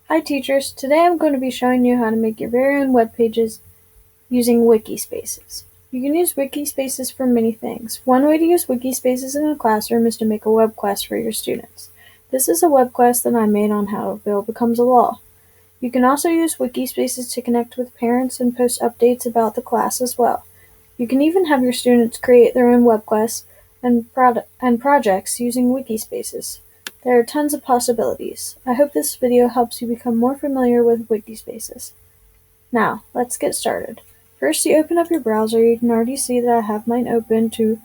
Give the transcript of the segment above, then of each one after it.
Hi teachers, today I'm going to be showing you how to make your very own web pages using Wiki Spaces. You can use Wiki Spaces for many things. One way to use Wiki Spaces in a classroom is to make a web quest for your students. This is a web quest that I made on how a bill becomes a law. You can also use Wiki Spaces to connect with parents and post updates about the class as well. You can even have your students create their own web quests and projects using Wiki Spaces. There are tons of possibilities. I hope this video helps you become more familiar with Wiki Spaces. Now, let's get started. First, you open up your browser. You can already see that I have mine open to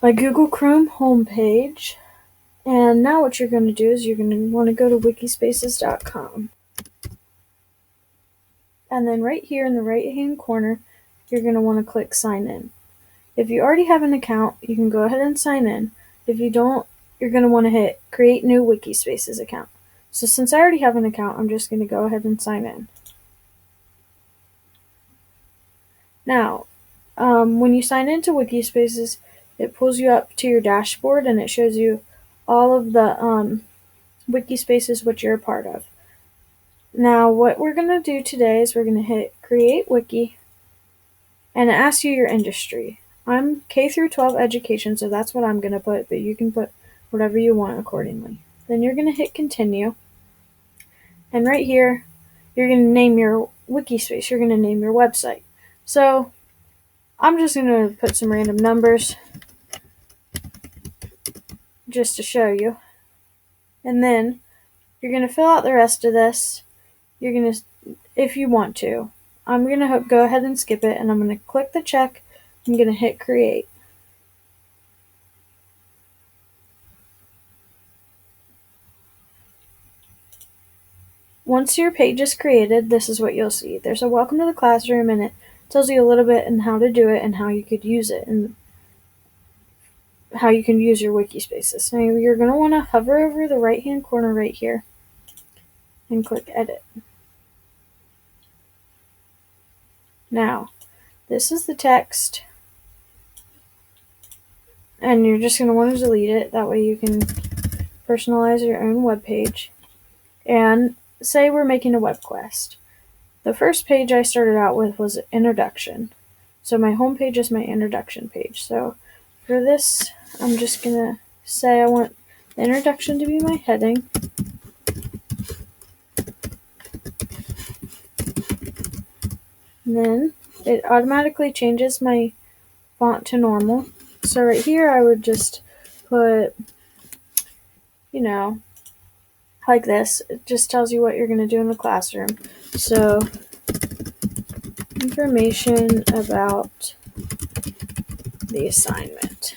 my Google Chrome homepage. And now what you're going to do is you're going to want to go to wikispaces.com. And then right here in the right-hand corner, you're going to want to click Sign In. If you already have an account, you can go ahead and sign in. If you don't, you're going to want to hit Create New Wiki Spaces account. So since I already have an account, I'm just going to go ahead and sign in. Now, when you sign into Wiki Spaces, it pulls you up to your dashboard and it shows you all of the Wiki Spaces which you're a part of. Now, what we're going to do today is we're going to hit Create Wiki, and it asks you your industry. I'm K through 12 education, so that's what I'm going to put, but you can put whatever you want accordingly. Then you're going to hit Continue, and right here, you're going to name your wiki space. You're going to name your website. So I'm just going to put some random numbers just to show you. And then you're going to fill out the rest of this. You're going to, if you want to. I'm going to go ahead and skip it, and I'm going to click the check. I'm going to hit Create. Once your page is created, this is what you'll see. There's a welcome to the classroom, and it tells you a little bit on how to do it and how you could use it and how you can use your wiki spaces. Now you're going to want to hover over the right hand corner right here and click Edit. Now, this is the text, and you're just going to want to delete it. That way you can personalize your own web page. And say we're making a web quest. The first page I started out with was Introduction. So my home page is my introduction page. So for this, I'm just going to say I want the introduction to be my heading. And then it automatically changes my font to normal. So right here, I would just put, like this. It just tells you what you're going to do in the classroom. So information about the assignment.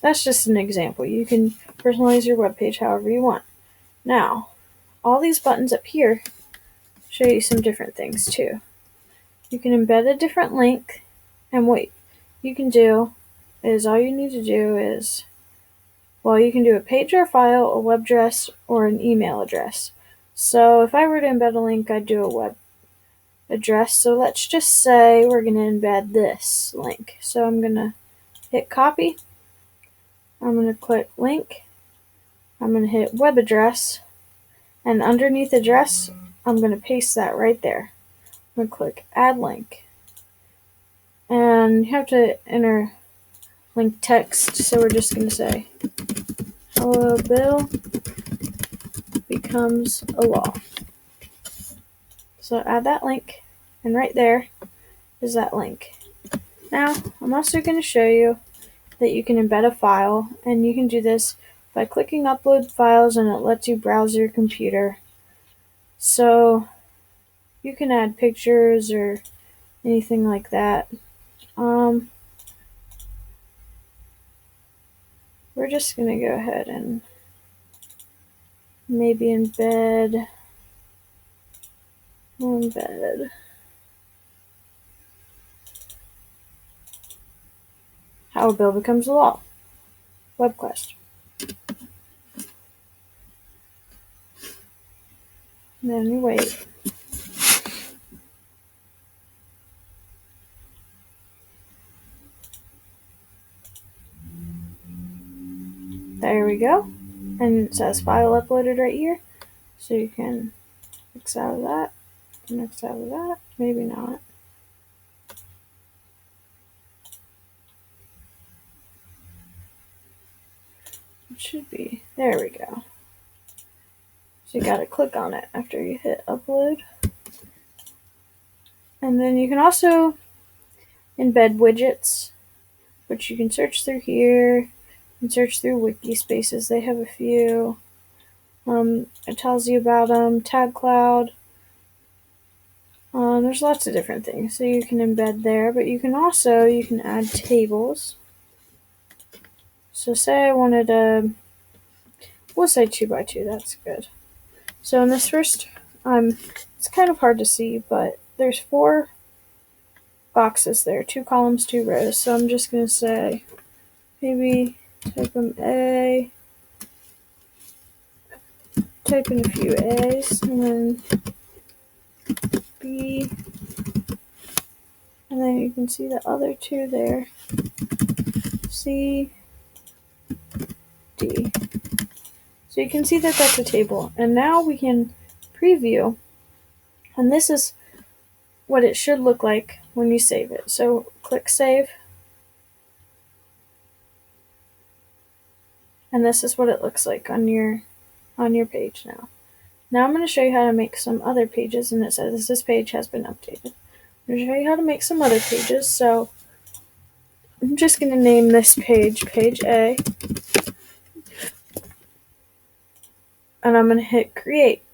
That's just an example. You can personalize your webpage however you want. Now, all these buttons up here show you some different things too. You can embed a different link, and what you can do is all you need to do is, you can do a page or a file, a web address, or an email address. So if I were to embed a link, I'd do a web address. So let's just say we're going to embed this link. So I'm going to hit copy. I'm going to click link. I'm going to hit web address. And underneath address, I'm going to paste that right there. I'm going to click add link. And you have to enter link text. So we're just going to say, hello Bill becomes a law. So add that link. And right there is that link. Now, I'm also going to show you that you can embed a file, and you can do this by clicking upload files, and it lets you browse your computer. So you can add pictures or anything like that. We're just going to go ahead and maybe embed how a bill becomes a law. Web quest. And then you wait. There we go. And it says file uploaded right here. So you can X out of that, and X out of that. Maybe not. It should be. There we go. So you gotta click on it after you hit upload. And then you can also embed widgets, which you can search through here and search through Wiki Spaces. They have a few. It tells you about them, Tag Cloud. There's lots of different things, so you can embed there, but you can add tables. So say I wanted we'll say 2x2, that's good. So in this first, it's kind of hard to see, but there's 4 boxes there, 2 columns, 2 rows. So I'm just going to say, maybe type in A, type in a few A's, and then B, and then you can see the other 2 there, C, D. So you can see that that's a table. And now we can preview, and this is what it should look like when you save it. So click Save, and this is what it looks like on your page now. Now I'm going to show you how to make some other pages, and it says this page has been updated. I'm going to show you how to make some other pages. So I'm just going to name this page Page A, and I'm going to hit Create.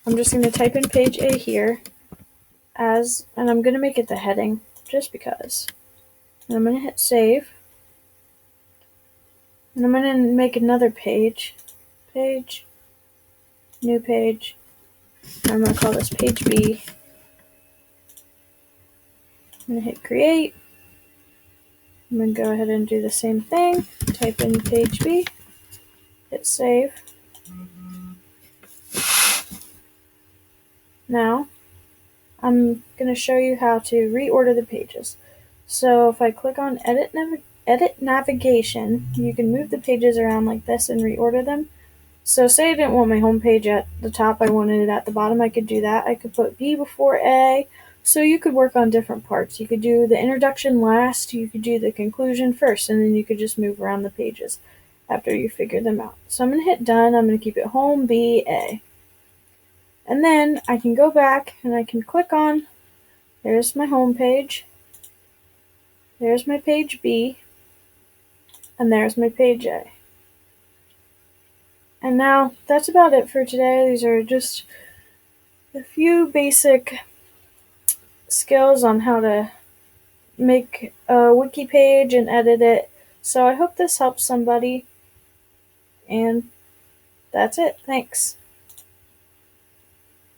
I'm just going to type in Page A here, and I'm going to make it the heading, just because. And I'm going to hit Save, and I'm going to make another page, New Page, and I'm going to call this Page B. I'm going to hit Create. I'm going to go ahead and do the same thing, type in Page B, hit Save. Now, I'm going to show you how to reorder the pages. So if I click on Edit Navigation, you can move the pages around like this and reorder them. So say I didn't want my home page at the top, I wanted it at the bottom, I could do that. I could put B before A. So you could work on different parts. You could do the introduction last, you could do the conclusion first, and then you could just move around the pages after you figure them out. So I'm going to hit Done. I'm going to keep it Home B A. And then I can go back and I can click on, there's my home page, there's my page B, and there's my page A. And now that's about it for today. These are just a few basic skills on how to make a wiki page and edit it. So I hope this helps somebody, and that's it. Thanks.